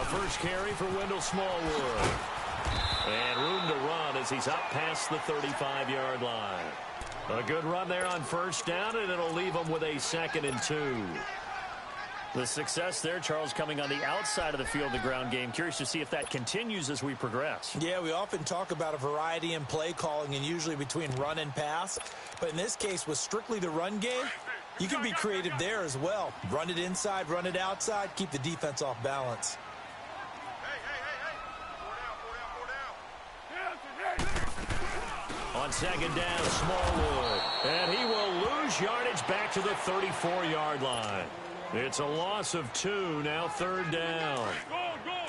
A first carry for Wendell Smallwood. And room to run as he's up past the 35-yard line. A good run there on first down, and it'll leave him with a 2nd and 2. The success there, Charles, coming on the outside of the field, the ground game. Curious to see if that continues as we progress. Yeah, we often talk about a variety in play calling and usually between run and pass. But in this case, with strictly the run game, you can be creative there as well. Run it inside, run it outside, keep the defense off balance. On 2nd down, Smallwood. And he will lose yardage back to the 34-yard line. It's a loss of 2, now 3rd down.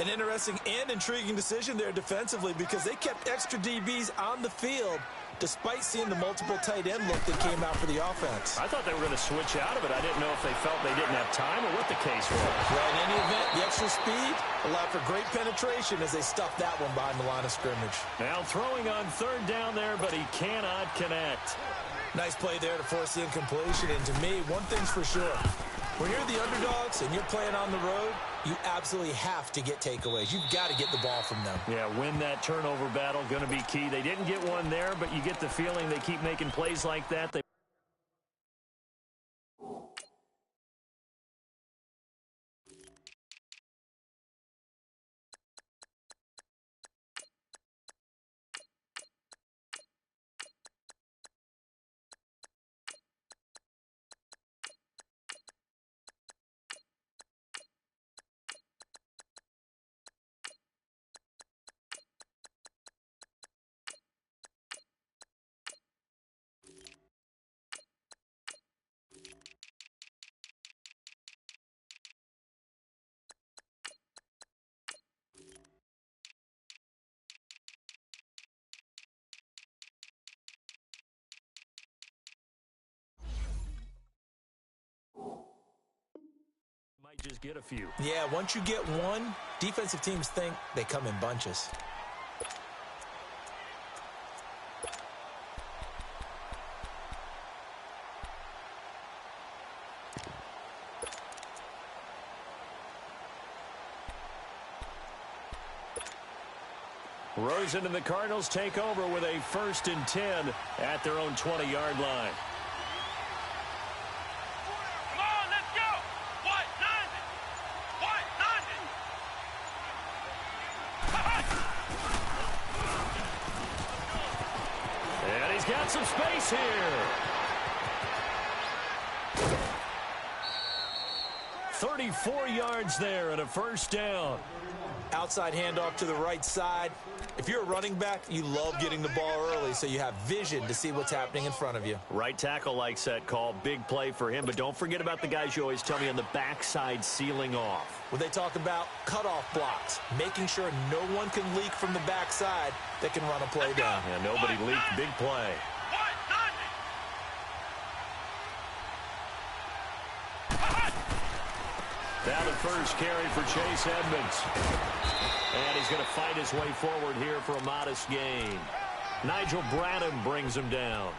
An interesting and intriguing decision there defensively because they kept extra DBs on the field despite seeing the multiple tight end look that came out for the offense. I thought they were going to switch out of it. I didn't know if they felt they didn't have time or what the case was. Well, in any event, the extra speed allowed for great penetration as they stuffed that one behind the line of scrimmage. Now throwing on 3rd down there, but he cannot connect. Nice play there to force the incompletion. And to me, one thing's for sure. When you're the underdogs and you're playing on the road, you absolutely have to get takeaways. You've got to get the ball from them. Yeah, win that turnover battle, going to be key. They didn't get one there, but you get the feeling they keep making plays like that. Might just get a few. Yeah, once you get one, defensive teams think they come in bunches. Rosen and the Cardinals take over with a 1st and 10 at their own 20-yard line. And he's got some space here. 34 yards there and a 1st down. Outside handoff to the right side. If you're a running back, you love getting the ball early so you have vision to see what's happening in front of you. Right tackle likes that call. Big play for him. But don't forget about the guys you always tell me on the backside sealing off. When they talk about cutoff blocks, making sure no one can leak from the backside that can run a play down. Yeah, nobody leaked. Big play. Now the first carry for Chase Edmonds. And he's going to fight his way forward here for a modest gain. Nigel Bradham brings him down.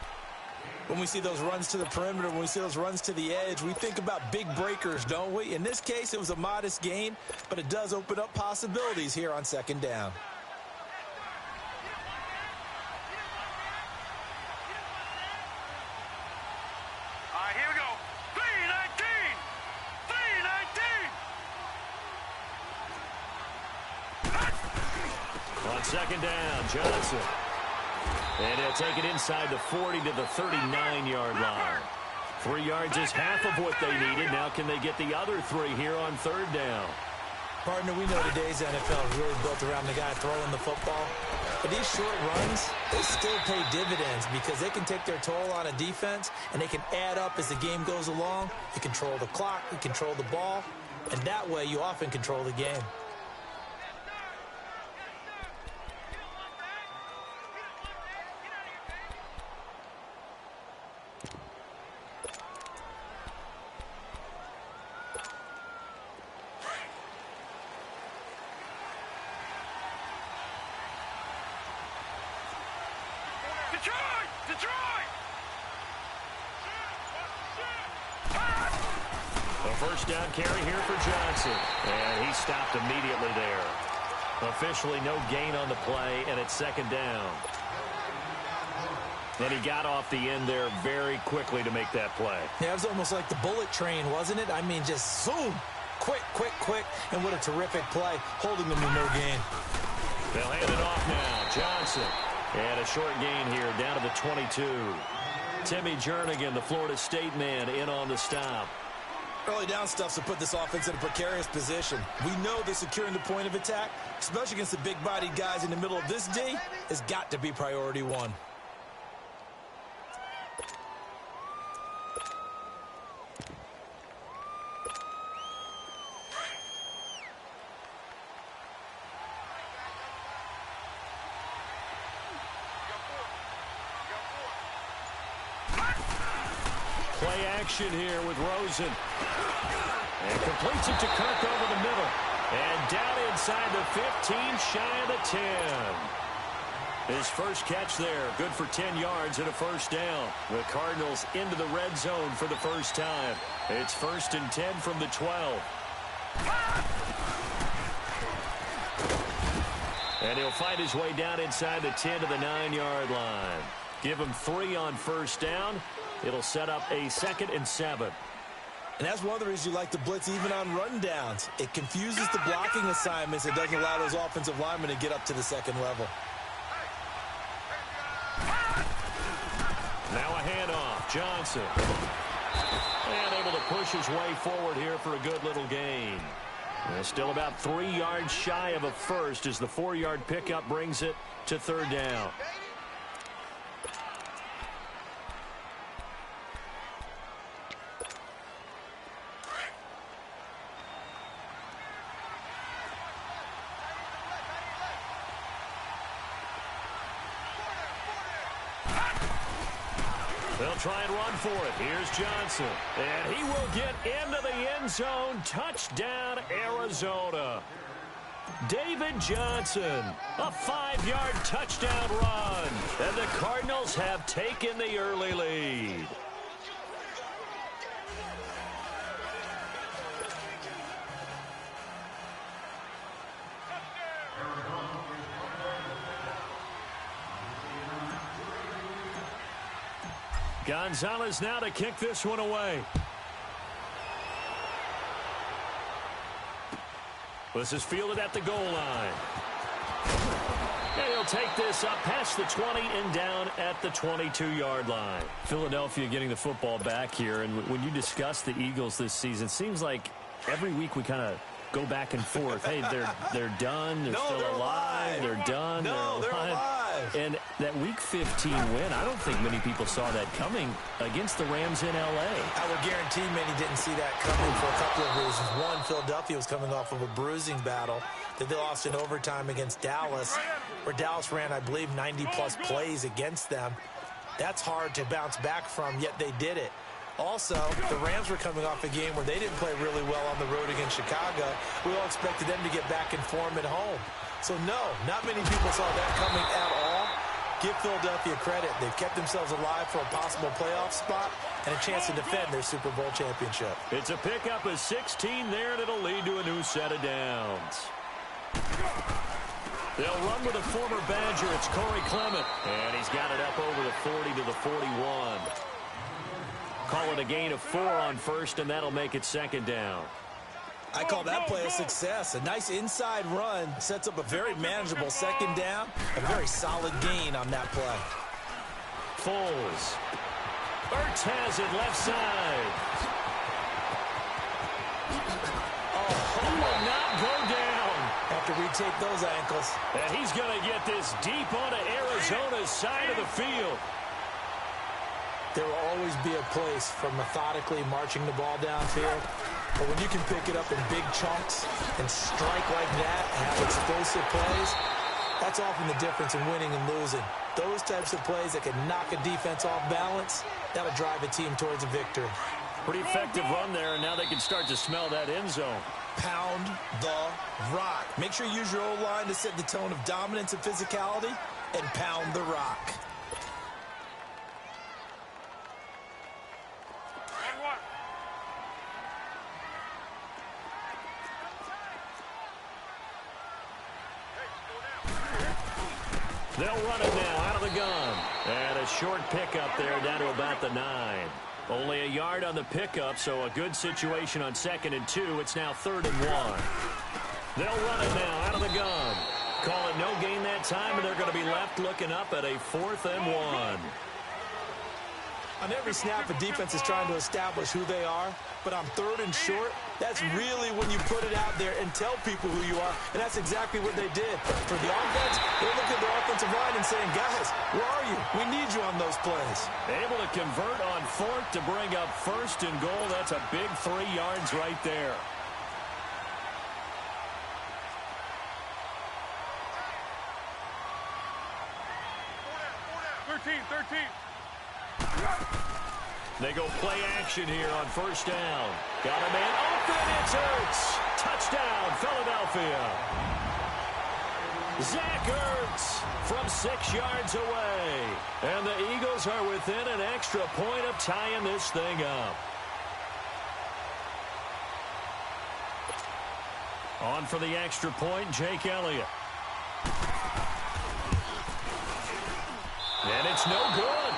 When we see those runs to the perimeter, when we see those runs to the edge, we think about big breakers, don't we? In this case, it was a modest gain, but it does open up possibilities here on 2nd down. On 2nd down, Johnson. And he'll take it inside the 40 to the 39-yard line. 3 yards is half of what they needed. Now can they get the other 3 here on 3rd down? Partner, we know today's NFL is really built around the guy throwing the football. But these short runs, they still pay dividends because they can take their toll on a defense and they can add up as the game goes along. You control the clock, you control the ball, and that way you often control the game. first down carry here for Johnson. And he stopped immediately there. Officially no gain on the play, and it's second down. And he got off the end there very quickly to make that play. Yeah, it was almost like the bullet train, wasn't it? I mean, just zoom. Quick, quick, quick. And what a terrific play, holding them to no gain. They'll hand it off now. Johnson. And a short gain here down to the 22. Timmy Jernigan, the Florida State man, in on the stop. Early down stuffs to put this offense in a precarious position. We know that securing the point of attack, especially against the big-bodied guys in the middle of this D, has got to be priority one. Play action here with Rosen. And completes it to Kirk over the middle. And down inside the 15, shy of the 10. His first catch there, good for 10 yards and a first down. The Cardinals into the red zone for the first time. It's 1st and 10 from the 12. And he'll find his way down inside the 10 to the 9-yard line. Give him 3 on first down. It'll set up a 2nd and 7. And that's one of the reasons you like to blitz even on run downs. It confuses the blocking assignments. It doesn't allow those offensive linemen to get up to the second level. Now a handoff. Johnson. And able to push his way forward here for a good little gain. And still about 3 yards shy of a first as the 4-yard pickup brings it to 3rd down. They'll try and run for it. Here's Johnson. And he will get into the end zone. Touchdown, Arizona. David Johnson, a 5-yard touchdown run. And the Cardinals have taken the early lead. Gonzalez now to kick this one away. This is fielded at the goal line. And he'll take this up past the 20 and down at the 22-yard line. Philadelphia getting the football back here. And when you discuss the Eagles this season, it seems like every week we kind of go back and forth. Hey, they're done. They're still alive. They're done. No, they're alive. And that Week 15 win, I don't think many people saw that coming against the Rams in L.A. I would guarantee many didn't see that coming for a couple of reasons. One, Philadelphia was coming off of a bruising battle that they lost in overtime against Dallas, where Dallas ran, I believe, 90-plus plays against them. That's hard to bounce back from, yet they did it. Also, the Rams were coming off a game where they didn't play really well on the road against Chicago. We all expected them to get back in form at home. So, no, not many people saw that coming at all. Give Philadelphia credit. They've kept themselves alive for a possible playoff spot and a chance to defend their Super Bowl championship. It's a pickup of 16 there, and it'll lead to a new set of downs. They'll run with a former Badger. It's Corey Clement. And he's got it up over the 40 to the 41. Call it a gain of 4 on first, and that'll make it 2nd down. I call that play a success. A nice inside run sets up a very manageable 2nd down. A very solid gain on that play. Foles. Ertz has it left side. Oh, he will not go down. Have to retake those ankles. And he's going to get this deep onto Arizona's side of the field. There will always be a place for methodically marching the ball downfield. But when you can pick it up in big chunks and strike like that, have explosive plays, that's often the difference in winning and losing. Those types of plays that can knock a defense off balance, that'll drive a team towards a victory. Pretty effective run there, and now they can start to smell that end zone. Pound the rock. Make sure you use your O-line to set the tone of dominance and physicality, and pound the rock. They'll run it now out of the gun. And a short pickup there down to about the 9. Only a yard on the pickup, so a good situation on 2nd and 2. It's now 3rd and 1. They'll run it now out of the gun. Call it no gain that time, and they're going to be left looking up at a 4th and 1. On every snap, a defense is trying to establish who they are, but on 3rd and short, that's really when you put it out there and tell people who you are, and that's exactly what they did. For the offense, they look at their offensive line and saying, guys, where are you? We need you on those plays. Able to convert on 4th to bring up 1st and goal. That's a big 3 yards right there. They go play action here on 1st down. Got a man open. It's Ertz. Touchdown, Philadelphia. Zach Ertz from 6 yards away. And the Eagles are within an extra point of tying this thing up. On for the extra point, Jake Elliott. And it's no good.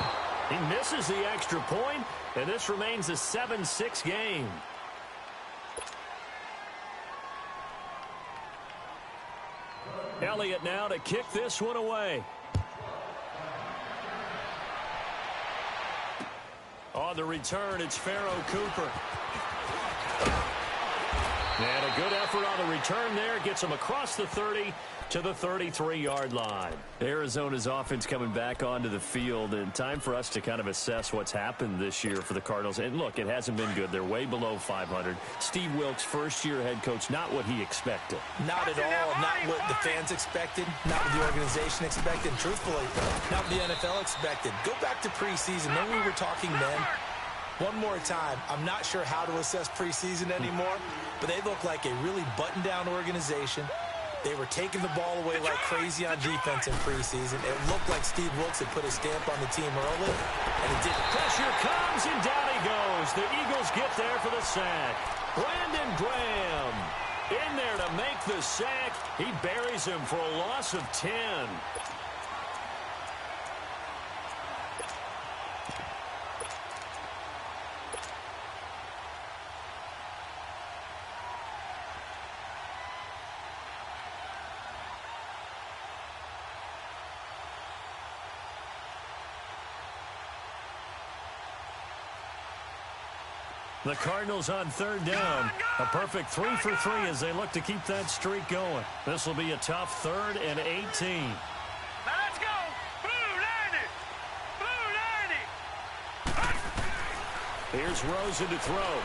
He misses the extra point, and this remains a 7-6 game. Elliott now to kick this one away. On the return, it's Pharaoh Cooper. And a good effort on the return there. Gets him across the 30 to the 33-yard line. Arizona's offense coming back onto the field, and time for us to kind of assess what's happened this year for the Cardinals. And look, it hasn't been good. They're way below 500. Steve Wilks, first-year head coach, not what he expected. Not at all. Not what the fans expected. Not what the organization expected. Truthfully, not what the NFL expected. Go back to preseason. When we were talking then, one more time, I'm not sure how to assess preseason anymore, but they look like a really buttoned-down organization. They were taking the ball away like crazy on defense in preseason. It looked like Steve Wilks had put a stamp on the team early, and it didn't. Pressure comes, and down he goes. The Eagles get there for the sack. Brandon Graham in there to make the sack. He buries him for a loss of 10. The Cardinals on 3rd down. A perfect 3 for 3 as they look to keep that streak going. This will be a tough 3rd and 18. Now let's go. Blue 90. Blue 90. Here's Rosen to throw.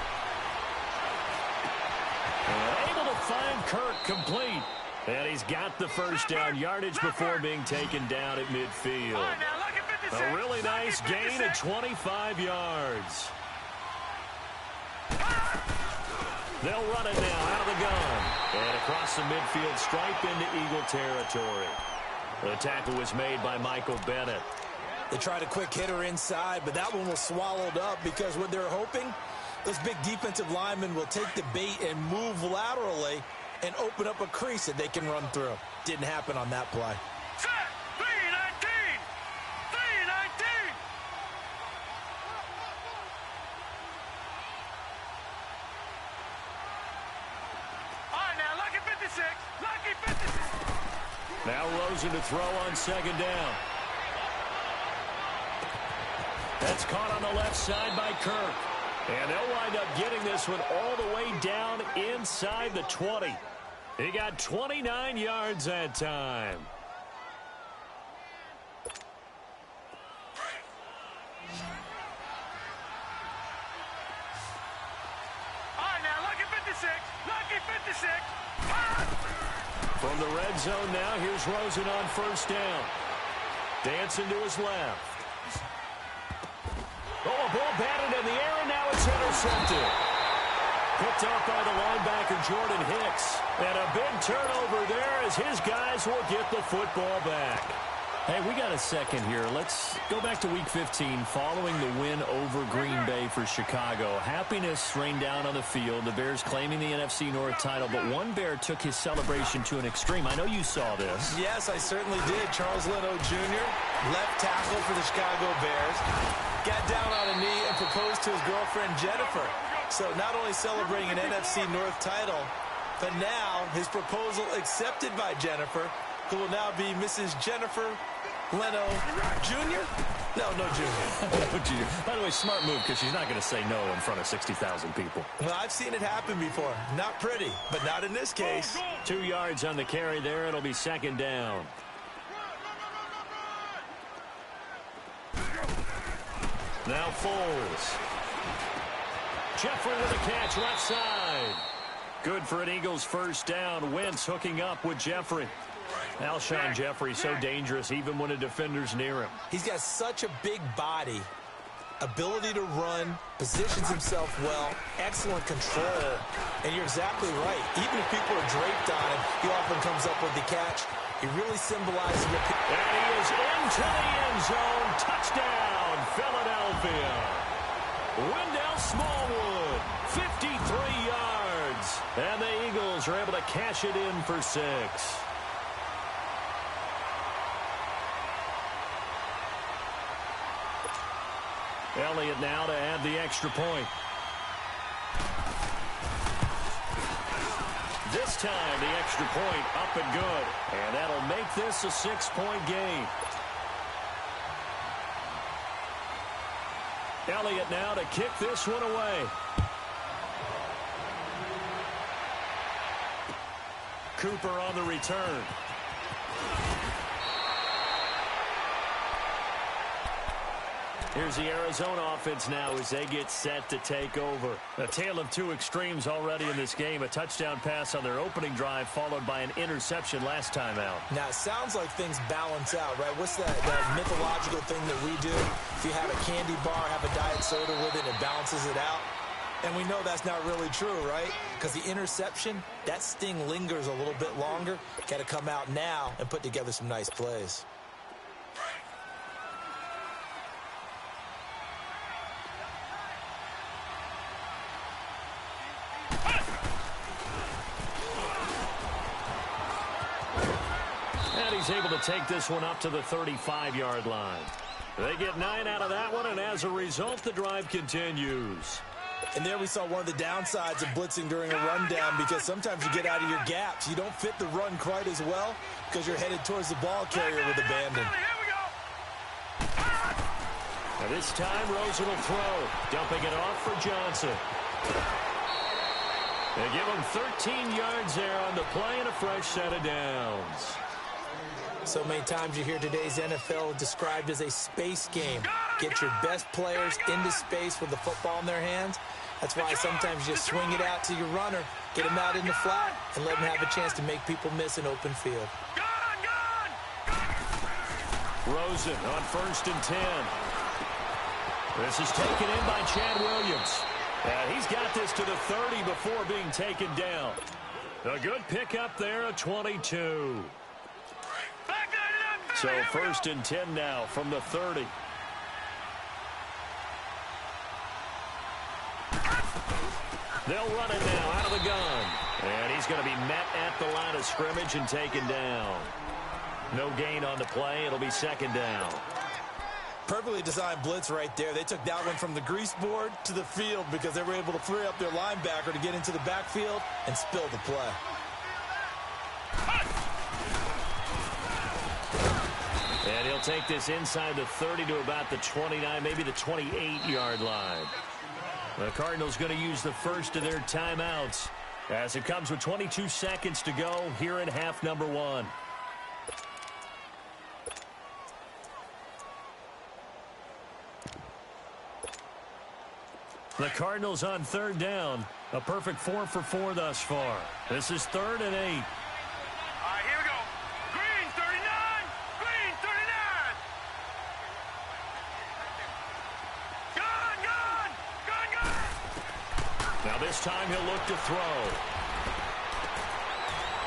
And able to find Kirk complete. And he's got the first down yardage before being taken down at midfield. All right, now look at 56. A really nice gain of 25 yards. They'll run it now out of the gun. And across the midfield stripe into Eagle territory. The tackle was made by Michael Bennett. They tried a quick hitter inside, but that one was swallowed up because what they're hoping, this big defensive lineman will take the bait and move laterally and open up a crease that they can run through. Didn't happen on that play. Set. 319. 319. All right, now lucky 56. Lucky 56. Now Rosen to throw on 2nd down. That's caught on the left side by Kirk. And they'll wind up getting this one all the way down inside the 20. He got 29 yards that time. All right, now lucky 56. Lucky 56. From the red zone now, here's Rosen on 1st down. Dancing to his left. Oh, a ball batted in the air, and now it's intercepted. Picked up by the linebacker, Jordan Hicks. And a big turnover there as his guys will get the football back. Hey, we got a second here. Let's go back to Week 15 following the win over Green Bay for Chicago. Happiness rained down on the field. The Bears claiming the NFC North title, but one Bear took his celebration to an extreme. I know you saw this. Yes, I certainly did. Charles Leno Jr., left tackle for the Chicago Bears, got down on a knee and proposed to his girlfriend Jennifer. So not only celebrating an NFC North title, but now his proposal accepted by Jennifer, who will now be Mrs. Jennifer Leno Jr.? No Jr. No Jr. By the way, smart move because she's not going to say no in front of 60,000 people. Well, I've seen it happen before. Not pretty, but not in this case. 2 yards on the carry there. It'll be second down. Now Foles. Jeffrey with a catch left side. Good for an Eagles first down. Wentz hooking up with Jeffrey. Alshon Jeffrey so dangerous even when a defender's near him. He's got such a big body, ability to run, positions himself well, excellent control. And you're exactly right. Even if people are draped on him, he often comes up with the catch. He really symbolizes what people... And he is into the end zone. Touchdown, Philadelphia. Wendell Smallwood, 53 yards. And the Eagles are able to cash it in for 6. Elliott now to add the extra point. This time the extra point up and good. And that'll make this a 6-point game. Elliott now to kick this one away. Cooper on the return. Here's the Arizona offense now as they get set to take over. A tale of two extremes already in this game. A touchdown pass on their opening drive followed by an interception last time out. Now, it sounds like things balance out, right? What's that mythological thing that we do? If you have a candy bar, have a diet soda with it, it balances it out. And we know that's not really true, right? Because the interception, that sting lingers a little bit longer. Got to come out now and put together some nice plays. He's able to take this one up to the 35-yard line. They get 9 out of that one, and as a result, the drive continues. And there we saw one of the downsides of blitzing during a rundown, because sometimes you get out of your gaps. You don't fit the run quite as well because you're headed towards the ball carrier with abandon. Now this time, Rosen will throw. Dumping it off for Johnson. They give him 13 yards there on the play and a fresh set of downs. So many times you hear today's NFL described as a space game. Get your best players into space with the football in their hands. That's why sometimes you swing it out to your runner, get him out in the flat, and let him have a chance to make people miss an open field. Rosen on 1st and 10. This is taken in by Chad Williams. And he's got this to the 30 before being taken down. A good pickup there at 22. So 1st and 10 now from the 30. They'll run it now out of the gun. And he's going to be met at the line of scrimmage and taken down. No gain on the play. It'll be 2nd down. Perfectly designed blitz right there. They took that one from the grease board to the field because they were able to free up their linebacker to get into the backfield and spill the play. And he'll take this inside the 30 to about the 29, maybe the 28-yard line. The Cardinals going to use the first of their timeouts as it comes with 22 seconds to go here in half number 1. The Cardinals on 3rd down. A perfect 4 for 4 thus far. This is 3rd and 8. All right, here we go. Green, 39. Green, 39. Gun. Now this time he'll look to throw.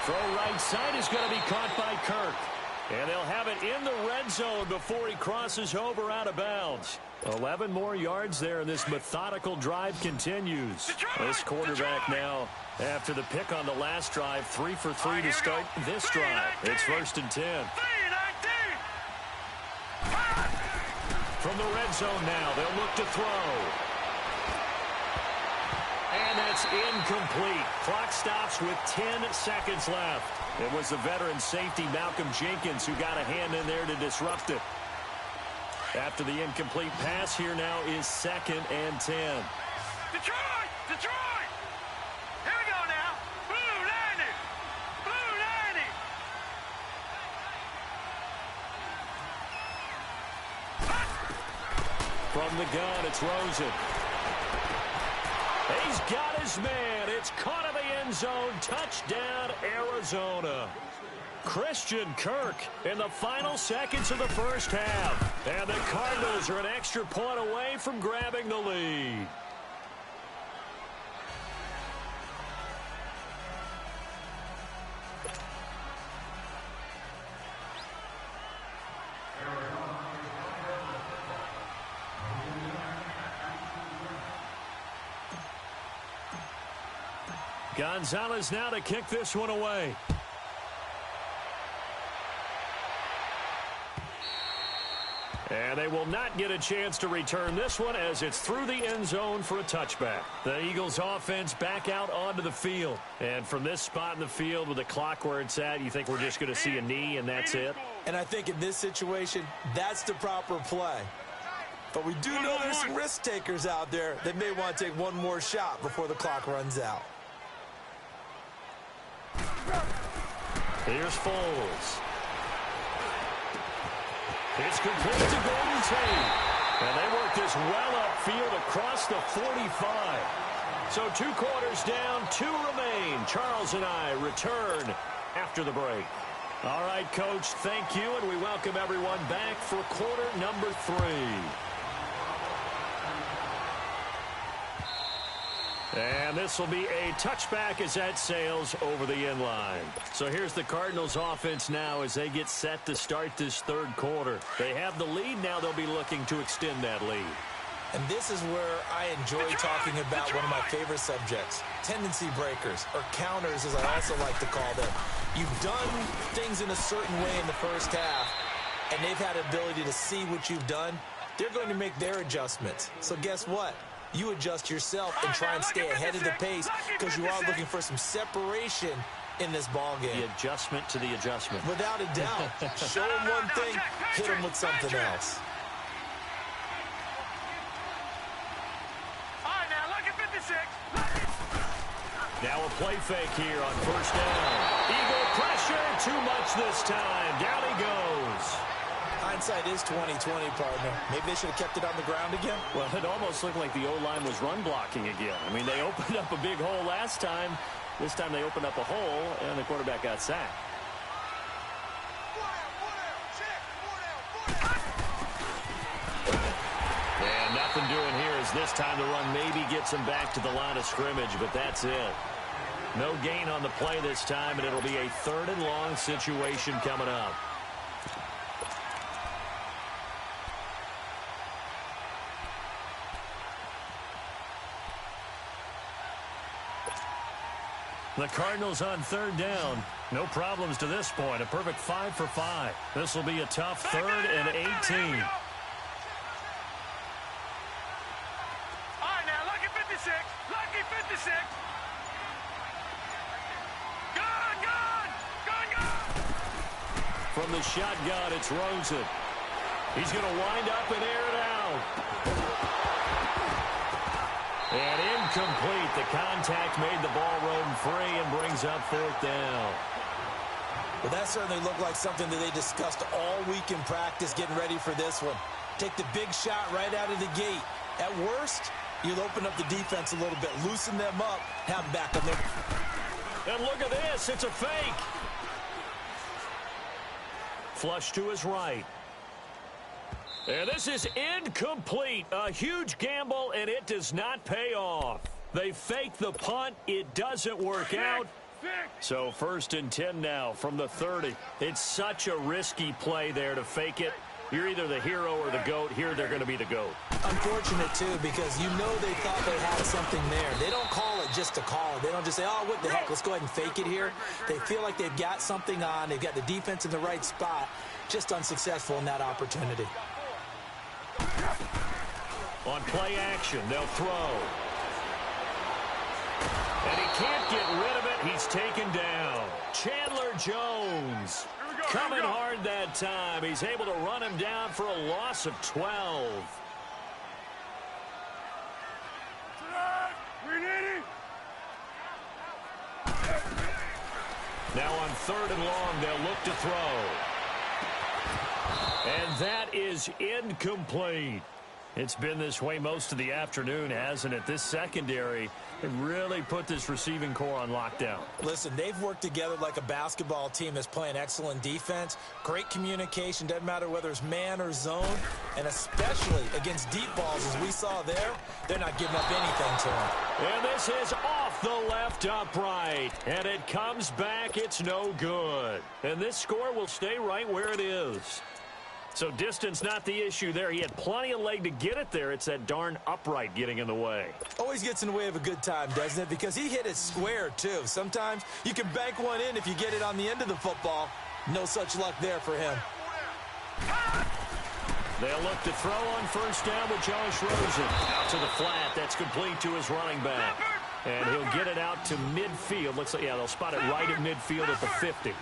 Throw right side is going to be caught by Kirk. And they'll have it in the red zone before he crosses over out of bounds. 11 more yards there, and this methodical drive continues. This quarterback now, after the pick on the last drive, 3 for 3 to start this drive. It's 1st and 10. From the red zone now, they'll look to throw. And that's incomplete. Clock stops with 10 seconds left. It was the veteran safety Malcolm Jenkins who got a hand in there to disrupt it. After the incomplete pass, here now is 2nd and 10. Detroit! Detroit! Here we go now. Blue 90! Blue 90! From the gun, it's Rosen. He's got his man. It's caught in the end zone. Touchdown, Arizona. Christian Kirk in the final seconds of the first half. And the Cardinals are an extra point away from grabbing the lead. Gonzalez now to kick this one away. And they will not get a chance to return this one as it's through the end zone for a touchback. The Eagles offense back out onto the field. And from this spot in the field with the clock where it's at, you think we're just going to see a knee and that's it? And I think in this situation, that's the proper play. But we do know there's some risk takers out there that may want to take one more shot before the clock runs out. Here's Foles. It's complete to Golden Tate. And they work this well upfield across the 45. So 2 quarters down, 2 remain. Charles and I return after the break. All right, Coach, thank you, and we welcome everyone back for quarter number 3. And this will be a touchback as that sails over the end line. So here's the Cardinals offense now as they get set to start this 3rd quarter. They have the lead now. They'll be looking to extend that lead. And this is where I enjoy talking about one of my favorite subjects, tendency breakers, or counters as I also like to call them. You've done things in a certain way in the first half, and they've had the ability to see what you've done. They're going to make their adjustments. So guess what? You adjust yourself and try and stay ahead of the pace because you are looking for some separation in this ball game. The adjustment to the adjustment. Without a doubt. Show them one thing, hit them with something else. All right, now, look at 56. Now a play fake here on 1st down. Eagle pressure, too much this time. Down he goes. Hindsight is 20/20, partner. Maybe they should have kept it on the ground again. Well, it almost looked like the O-line was run blocking again. I mean, they opened up a big hole last time. This time they opened up a hole, and the quarterback got sacked. And nothing doing here as this time the run maybe gets him back to the line of scrimmage, but that's it. No gain on the play this time, and it'll be a 3rd and long situation coming up. The Cardinals on 3rd down. No problems to this point. A perfect 5 for 5. This will be a tough 3rd and 18. All right, now, lucky 56. Lucky 56. Gun! From the shotgun, it's Rosen. He's going to wind up and air it out. And incomplete. The contact made the ball roam free and brings up 4th down. Well, that certainly looked like something that they discussed all week in practice getting ready for this one. Take the big shot right out of the gate. At worst, you'll open up the defense a little bit, loosen them up, have them back on their... And look at this. It's a fake. Flush to his right. And this is incomplete. A huge gamble, and it does not pay off. They fake the punt. It doesn't work out. So 1st and 10 now from the 30. It's such a risky play there to fake it. You're either the hero or the GOAT. Here they're going to be the GOAT. Unfortunate, too, because you know they thought they had something there. They don't call it just to call it. They don't just say, oh, what the heck, let's go ahead and fake it here. They feel like they've got something on. They've got the defense in the right spot. Just unsuccessful in that opportunity. On play action, they'll throw. And he can't get rid of it. He's taken down. Chandler Jones coming hard that time. He's able to run him down for a loss of 12. Now on 3rd and long, they'll look to throw. And that is incomplete. It's been this way most of the afternoon, hasn't it? This secondary really put this receiving core on lockdown. Listen, they've worked together like a basketball team that's playing excellent defense. Great communication, doesn't matter whether it's man or zone. And especially against deep balls, as we saw there, they're not giving up anything to them. And this is off the left upright. And it comes back. It's no good. And this score will stay right where it is. So distance not the issue there. He had plenty of leg to get it there. It's that darn upright getting in the way. Always gets in the way of a good time, doesn't it? Because he hit it square, too. Sometimes you can bank one in if you get it on the end of the football. No such luck there for him. They'll look to throw on 1st down with Josh Rosen. Out to the flat. That's complete to his running back. And he'll get it out to midfield. Looks like, yeah, they'll spot it right at midfield at the 50.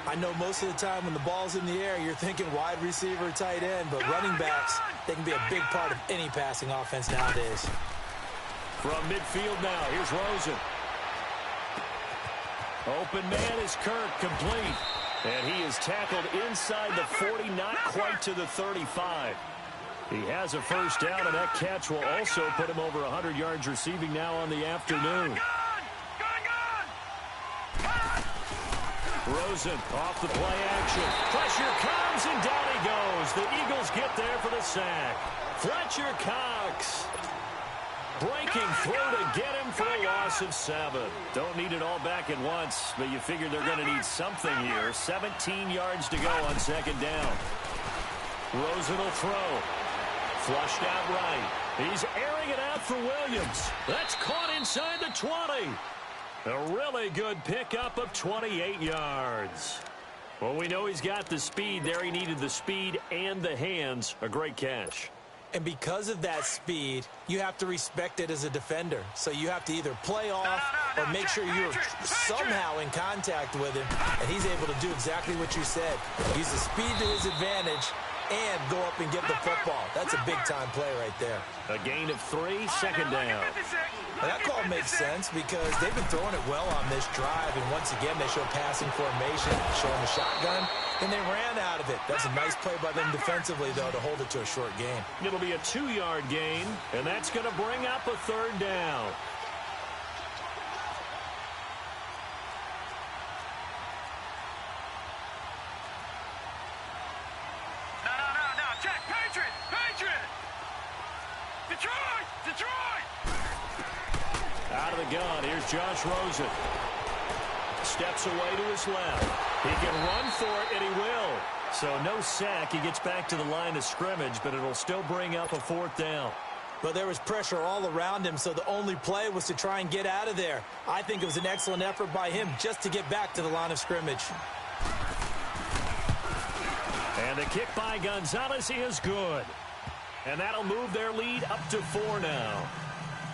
I know most of the time when the ball's in the air, you're thinking wide receiver, tight end, but running backs, they can be a big part of any passing offense nowadays. From midfield now, here's Rosen. Open man is Kirk, complete. And he is tackled inside the 40, not quite to the 35. He has a 1st down, and that catch will also put him over 100 yards receiving now on the afternoon. Rosen off the play action. Pressure comes, and down he goes. The Eagles get there for the sack. Fletcher Cox breaking through to get him for a loss of 7. Don't need it all back at once, but you figure they're going to need something here. 17 yards to go on 2nd down. Rosen will throw. Flushed out right. He's airing it out for Williams. That's caught inside the 20. A really good pickup of 28 yards. Well, we know he's got the speed there. He needed the speed and the hands. A great catch. And because of that speed, you have to respect it as a defender. So you have to either play off or make sure you're somehow in contact with him. And he's able to do exactly what you said. Use the speed to his advantage and go up and get the football. That's a big-time play right there. A gain of 3, 2nd down. Now that call makes sense because they've been throwing it well on this drive, and once again, they show passing formation, showing the shotgun, and they ran out of it. That's a nice play by them defensively, though, to hold it to a short gain. It'll be a 2-yard gain, and that's going to bring up a 3rd down. No, check, Patriot! Detroit! Out of the gun, here's Josh Rosen. Steps away to his left. He can run for it, and he will. So no sack. He gets back to the line of scrimmage, but it'll still bring up a 4th down. But there was pressure all around him, so the only play was to try and get out of there. I think it was an excellent effort by him just to get back to the line of scrimmage. And the kick by Gonzalez is good. And that'll move their lead up to 4 now.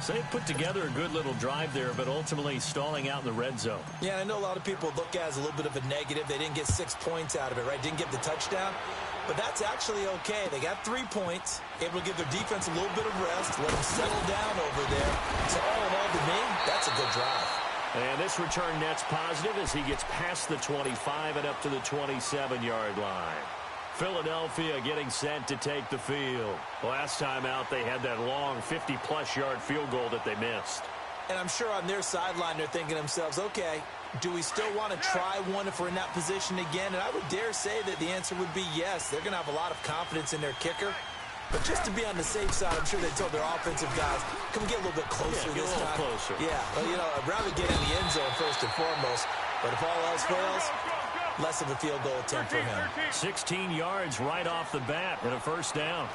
So they put together a good little drive there, but ultimately stalling out in the red zone. Yeah, I know a lot of people look at it as a little bit of a negative. They didn't get 6 points out of it, right? Didn't get the touchdown. But that's actually okay. They got 3 points, able to give their defense a little bit of rest, let them settle down over there. So all in all, to me, that's a good drive. And this return net's positive as he gets past the 25 and up to the 27-yard line. Philadelphia getting set to take the field. Last time out, they had that long 50-plus yard field goal that they missed. And I'm sure on their sideline, they're thinking to themselves, okay, do we still want to try one if we're in that position again? And I would dare say that the answer would be yes. They're going to have a lot of confidence in their kicker. But just to be on the safe side, I'm sure they told their offensive guys, can we get a little bit closer Get this a little time? closer. Yeah, well, you know, I'd rather get in the end zone first and foremost. But if all else fails, less of a field goal attempt for him. 16 yards right off the bat and a first down.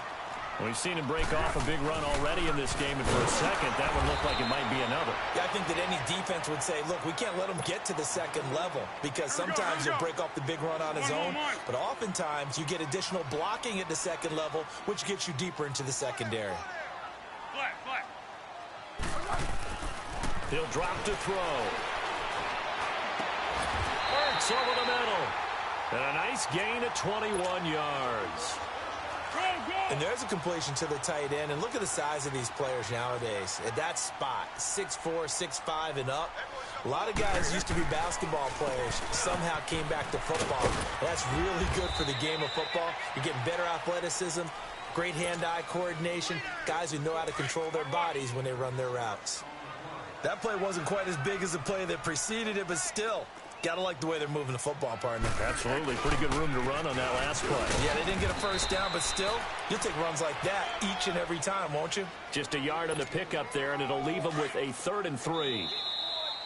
We've seen him break off a big run already in this game, and for a second, that would look like it might be another. Yeah, I think that any defense would say, look, we can't let him get to the second level because sometimes he'll break off the big run on his own, but oftentimes you get additional blocking at the second level, which gets you deeper into the secondary. He'll drop to throw. Works over the middle. And a nice gain of 21 yards. And there's a completion to the tight end. And look at the size of these players nowadays. At that spot, 6'4", 6'5", and up. A lot of guys used to be basketball players, somehow came back to football. That's really good for the game of football. You're getting better athleticism, great hand-eye coordination, guys who know how to control their bodies when they run their routes. That play wasn't quite as big as the play that preceded it, but still, gotta like the way they're moving the football, partner. Absolutely. Pretty good room to run on that last play. Yeah, they didn't get a first down, but still, you'll take runs like that each and every time, won't you? Just a yard on the pickup there, and it'll leave them with a 3rd and 3.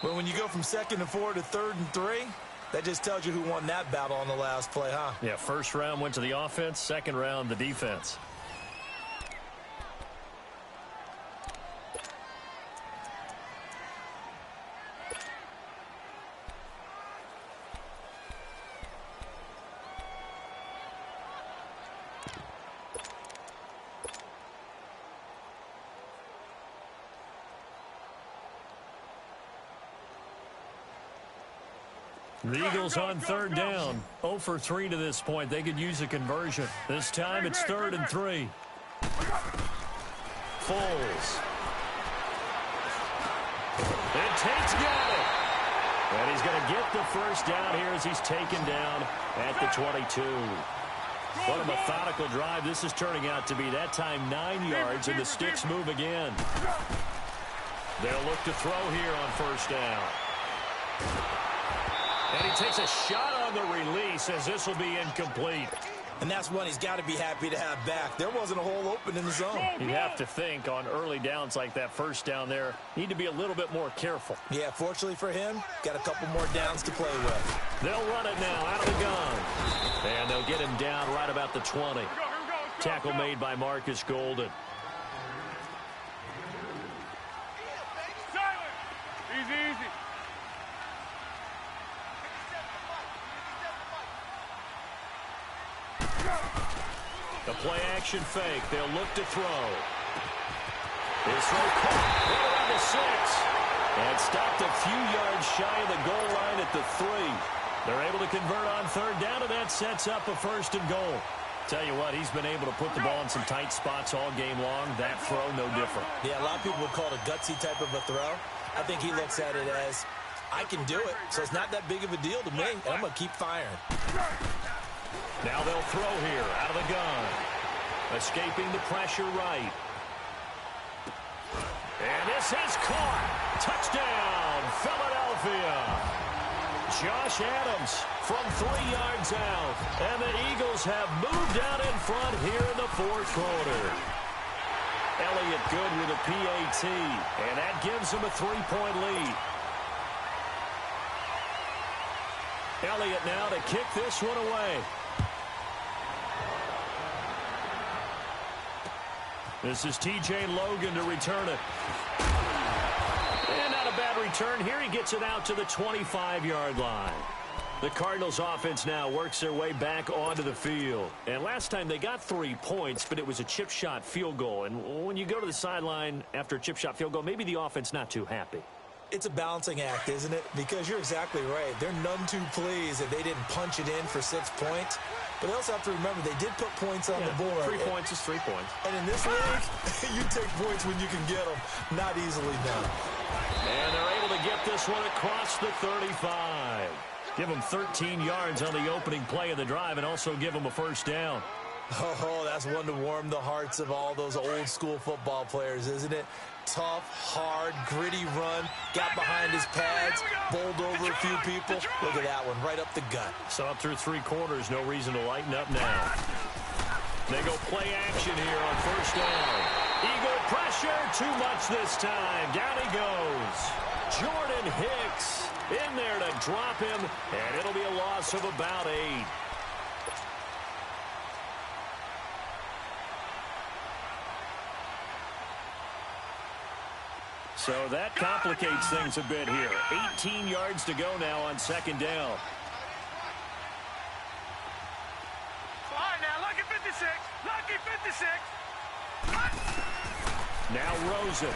Well, when you go from 2nd and 4 to 3rd and 3, that just tells you who won that battle on the last play, huh? Yeah, first round went to the offense, second round the defense. The Eagles on 3rd down. 0 for 3 to this point. They could use a conversion. This time it's 3rd and 3. Foles. And Tate's got it. And he's going to get the first down here as he's taken down at the 22. What a methodical drive this is turning out to be. That time 9 yards, and the sticks move again. They'll look to throw here on first down. And he takes a shot on the release as this will be incomplete. And that's one he's got to be happy to have back. There wasn't a hole open in the zone. You'd have to think on early downs like that first down there, need to be a little bit more careful. Yeah, fortunately for him, got a couple more downs to play with. They'll run it now out of the gun. And they'll get him down right about the 20. Tackle made by Marcus Golden. Easy, easy. The play-action fake. They'll look to throw. His throw caught right around the 6. And stopped a few yards shy of the goal line at the 3. They're able to convert on 3rd down, and that sets up a 1st and goal. Tell you what, he's been able to put the ball in some tight spots all game long. That throw, no different. Yeah, a lot of people would call it a gutsy type of a throw. I think he looks at it as, I can do it, so it's not that big of a deal to me, and I'm going to keep firing. Now they'll throw here out of the gun. Escaping the pressure right. And this is caught. Touchdown, Philadelphia. Josh Adams from 3 yards out. And the Eagles have moved out in front here in the 4th quarter. Elliott good with a PAT. And that gives him a 3-point lead. Elliott now to kick this one away. This is T.J. Logan to return it. And not a bad return. Here he gets it out to the 25-yard line. The Cardinals offense now works their way back onto the field. And last time they got 3 points, but it was a chip shot field goal. And when you go to the sideline after a chip shot field goal, maybe the offense not too happy. It's a balancing act, isn't it? Because you're exactly right. They're none too pleased that they didn't punch it in for 6 points. But they also have to remember they did put points on the board. 3 points is 3 points. And in this league, you take points when you can get them. Not easily done. And they're able to get this one across the 35. Give them 13 yards on the opening play of the drive and also give them a first down. Oh, that's one to warm the hearts of all those old school football players, isn't it? Tough, hard, gritty run. Got behind his pads, bowled over a few people. Look at that one, right up the gut. So up through 3 quarters, no reason to lighten up now. They go play action here on first down. Eagle pressure, too much this time. Down he goes. Jordan Hicks in there to drop him, and it'll be a loss of about 8. So that complicates things a bit here. 18 yards to go now on second down. All right, now, lucky 56. Lucky 56. Now Rosen.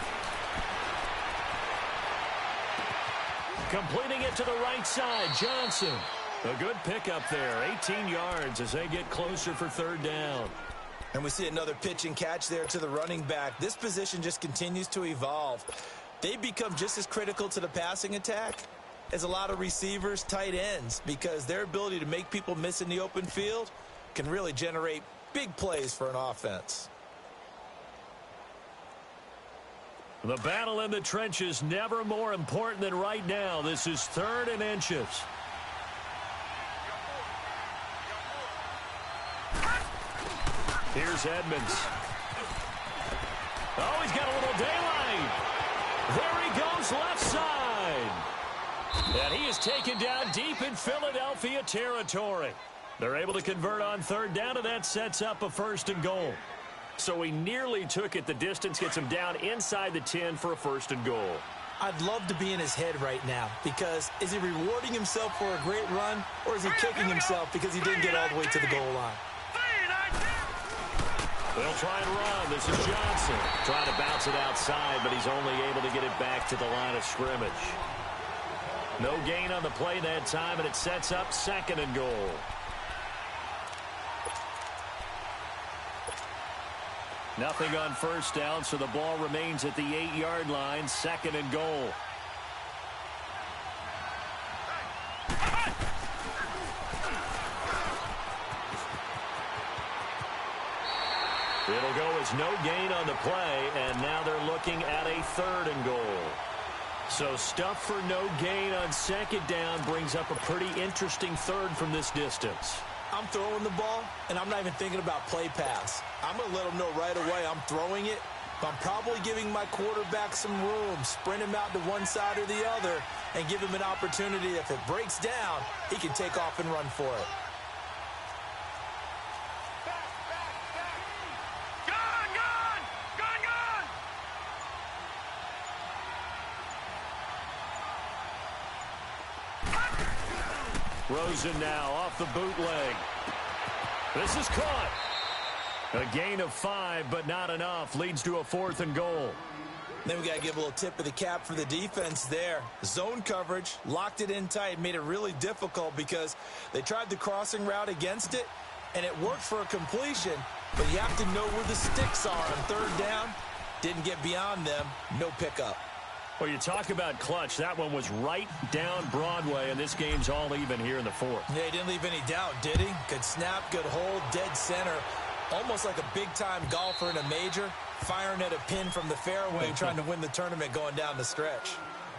Completing it to the right side, Johnson. A good pickup there, 18 yards as they get closer for third down. And we see another pitch and catch there to the running back. This position just continues to evolve. They become just as critical to the passing attack as a lot of receivers, tight ends, because their ability to make people miss in the open field can really generate big plays for an offense. The battle in the trenches never more important than right now. This is 3rd and inches. Here's Edmonds. Oh, he's got a little daylight. There he goes left side. And he is taken down deep in Philadelphia territory. They're able to convert on third down, and that sets up a 1st and goal. So he nearly took it. The distance gets him down inside the 10 for a 1st and goal. I'd love to be in his head right now, because is he rewarding himself for a great run, or is he kicking himself because he didn't get all the way to the goal line? They'll try and run. This is Johnson. Trying to bounce it outside, but he's only able to get it back to the line of scrimmage. No gain on the play that time, and it sets up 2nd and goal. Nothing on first down, so the ball remains at the 8-yard line, 2nd and goal. It'll go as no gain on the play, and now they're looking at a 3rd and goal. So stuff for no gain on 2nd down brings up a pretty interesting 3rd from this distance. I'm throwing the ball, and I'm not even thinking about play pass. I'm going to let them know right away I'm throwing it, but I'm probably giving my quarterback some room, sprint him out to one side or the other, and give him an opportunity. If it breaks down, he can take off and run for it. Rosen now off the bootleg. This is caught. A gain of 5, but not enough. Leads to a 4th and goal. Then we got to give a little tip of the cap for the defense there. Zone coverage, locked it in tight, made it really difficult because they tried the crossing route against it, and it worked for a completion, but you have to know where the sticks are on third down. Didn't get beyond them. No pickup. Well, you talk about clutch. That one was right down Broadway, and this game's all even here in the 4th. Yeah, he didn't leave any doubt, did he? Good snap, good hold, dead center. Almost like a big-time golfer in a major, firing at a pin from the fairway, trying to win the tournament going down the stretch.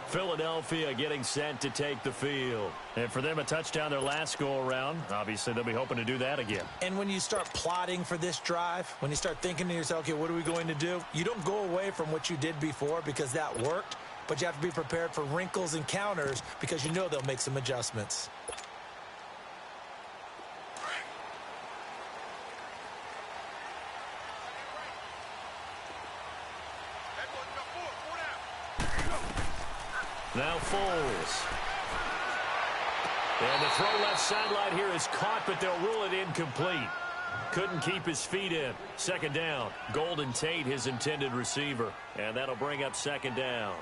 Philadelphia getting set to take the field. And for them, a touchdown their last go-around. Obviously, they'll be hoping to do that again. And when you start plotting for this drive, when you start thinking to yourself, okay, what are we going to do? You don't go away from what you did before because that worked. But you have to be prepared for wrinkles and counters because you know they'll make some adjustments. Now Foles. And the throw left sideline here is caught, but they'll rule it incomplete. Couldn't keep his feet in. 2nd down. Golden Tate, his intended receiver. And that'll bring up 2nd down.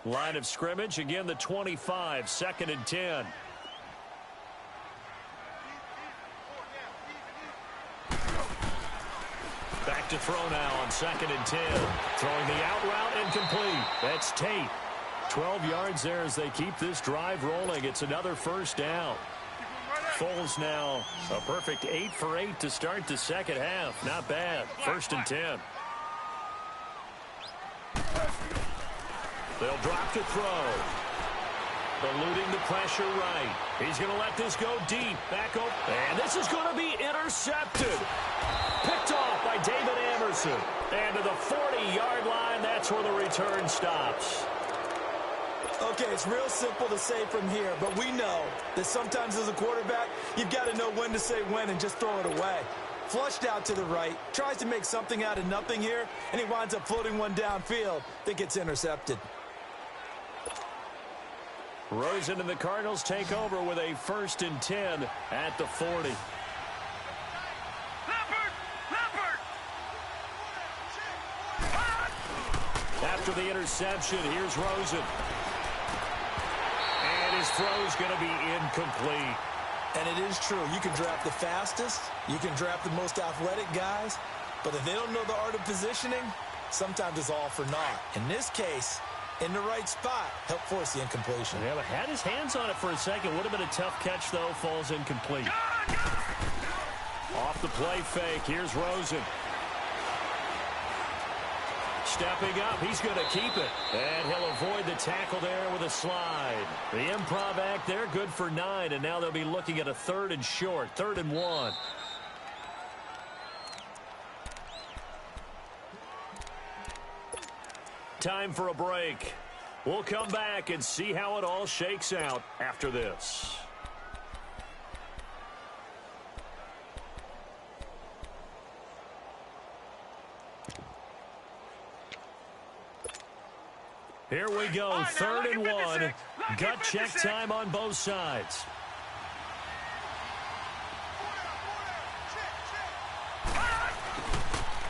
Line of scrimmage, again the 25, 2nd and 10. Back to throw now on 2nd and 10. Throwing the out route incomplete. That's Tate. 12 yards there as they keep this drive rolling. It's another 1st down. Foles now a perfect 8 for 8 to start the 2nd half. Not bad. 1st and 10. They'll drop to throw. Eluding the pressure right. He's going to let this go deep. Back up. And this is going to be intercepted. Picked off by David Anderson. And to the 40-yard line, that's where the return stops. Okay, it's real simple to say from here, but we know that sometimes as a quarterback, you've got to know when to say when and just throw it away. Flushed out to the right, tries to make something out of nothing here, and he winds up floating one downfield that gets intercepted. Rosen and the Cardinals take over with a 1st and 10 at the 40. After the interception, here's Rosen. And his throw's going to be incomplete. And it is true. You can draft the fastest. You can draft the most athletic guys. But if they don't know the art of positioning, sometimes it's all for naught. In this case, in the right spot, helped force the incompletion. Yeah, but had his hands on it for a second. Would have been a tough catch, though. Falls incomplete. Off the play fake. Here's Rosen. Stepping up, he's going to keep it. And he'll avoid the tackle there with a slide. The improv act there, good for 9. And now they'll be looking at a 3rd and short, 3rd and 1. Time for a break. We'll come back and see how it all shakes out after this. Here we go, 3rd and 1. Gut check time on both sides.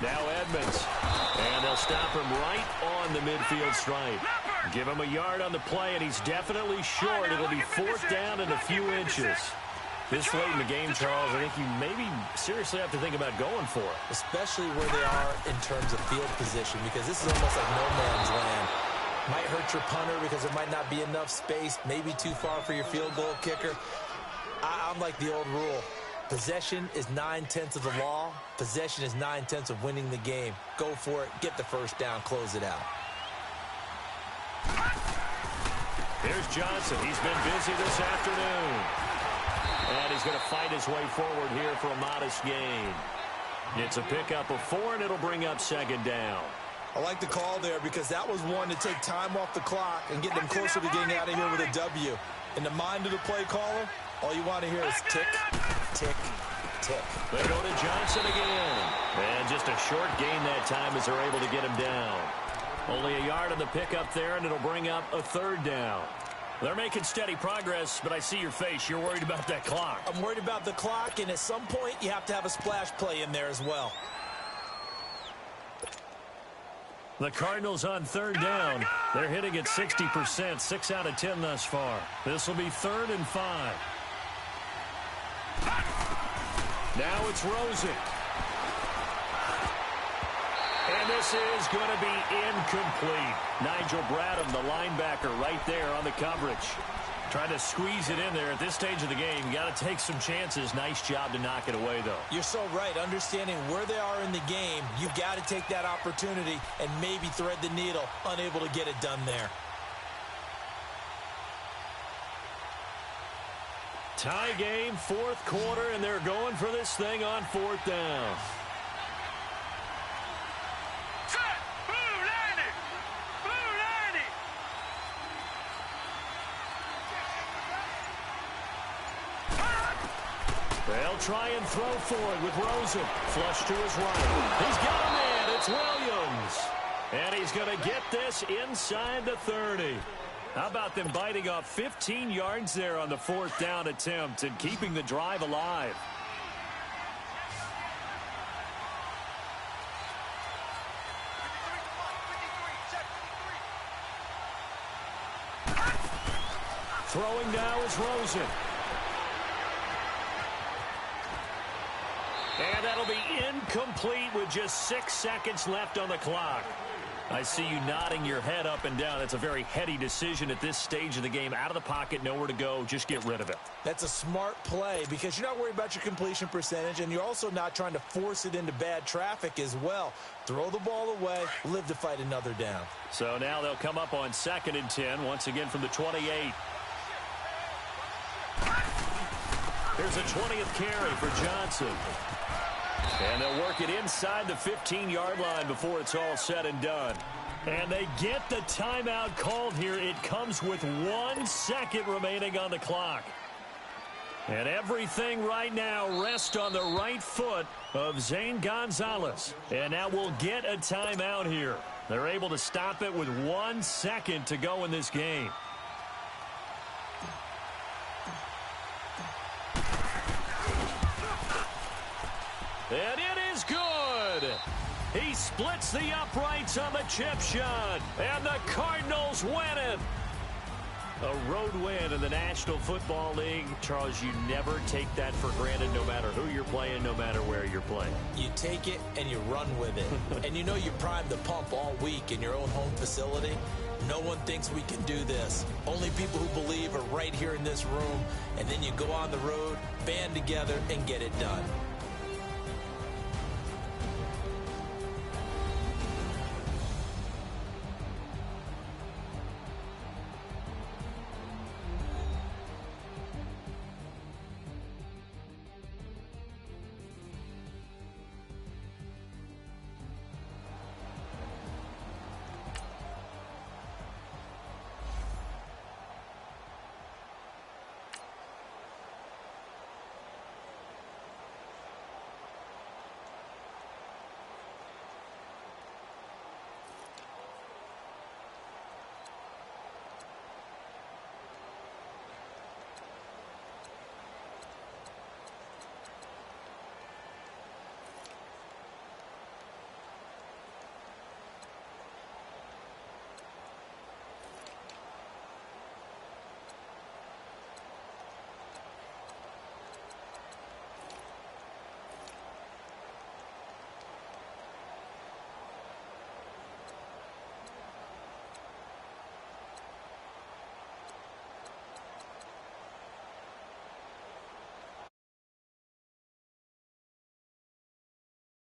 Now Edmonds. And they'll stop him right on the midfield stripe. Give him a yard on the play, and he's definitely short. It'll be 4th down and a few inches. This late in the game, Charles, I think you maybe seriously have to think about going for it. Especially where they are in terms of field position, because this is almost like no man's land. Might hurt your punter because there might not be enough space, maybe too far for your field goal kicker. I'm like the old rule. Possession is 9/10 of the law. Possession is 9/10 of winning the game. Go for it. Get the 1st down. Close it out. Here's Johnson. He's been busy this afternoon. And he's going to fight his way forward here for a modest gain. It's a pickup of 4, and it'll bring up 2nd down. I like the call there because that was one to take time off the clock and get them closer to getting out of here with a W. In the mind of the play caller, all you want to hear is tick, tick, tick. They go to Johnson again. And just a short gain that time as they're able to get him down. Only a yard on the pickup there, and it'll bring up a 3rd down. They're making steady progress, but I see your face. You're worried about that clock. I'm worried about the clock, and at some point, you have to have a splash play in there as well. The Cardinals on 3rd down. They're hitting at 60%, 6 out of 10 thus far. This will be 3rd and 5. Now it's Rosen. And this is going to be incomplete. Nigel Bradham, the linebacker, right there on the coverage. Trying to squeeze it in there at this stage of the game. You got to take some chances. Nice job to knock it away, though. You're so right. Understanding where they are in the game, you got to take that opportunity and maybe thread the needle. Unable to get it done there. Tie game, 4th quarter, and they're going for this thing on 4th down. They'll try and throw for it with Rosen. Flush to his right. He's got a man. It's Williams. And he's going to get this inside the 30. How about them biting off 15 yards there on the 4th down attempt and keeping the drive alive? Throwing now is Rosen. And that'll be incomplete with just 6 seconds left on the clock. I see you nodding your head up and down. That's a very heady decision at this stage of the game. Out of the pocket, nowhere to go. Just get rid of it. That's a smart play because you're not worried about your completion percentage, and you're also not trying to force it into bad traffic as well. Throw the ball away, live to fight another down. So now they'll come up on 2nd and 10, once again from the 28. Here's a 20th carry for Johnson. And they'll work it inside the 15-yard line before it's all said and done. And they get the timeout called here. It comes with 1 second remaining on the clock. And everything right now rests on the right foot of Zane Gonzalez. And now we'll get a timeout here. They're able to stop it with 1 second to go in this game. And it is good. He splits the uprights on the chip shot. And the Cardinals win it. A road win in the National Football League. Charles, you never take that for granted no matter who you're playing, no matter where you're playing. You take it and you run with it. And you know you primed the pump all week in your own home facility. No one thinks we can do this. Only people who believe are right here in this room. And then you go on the road, band together, and get it done.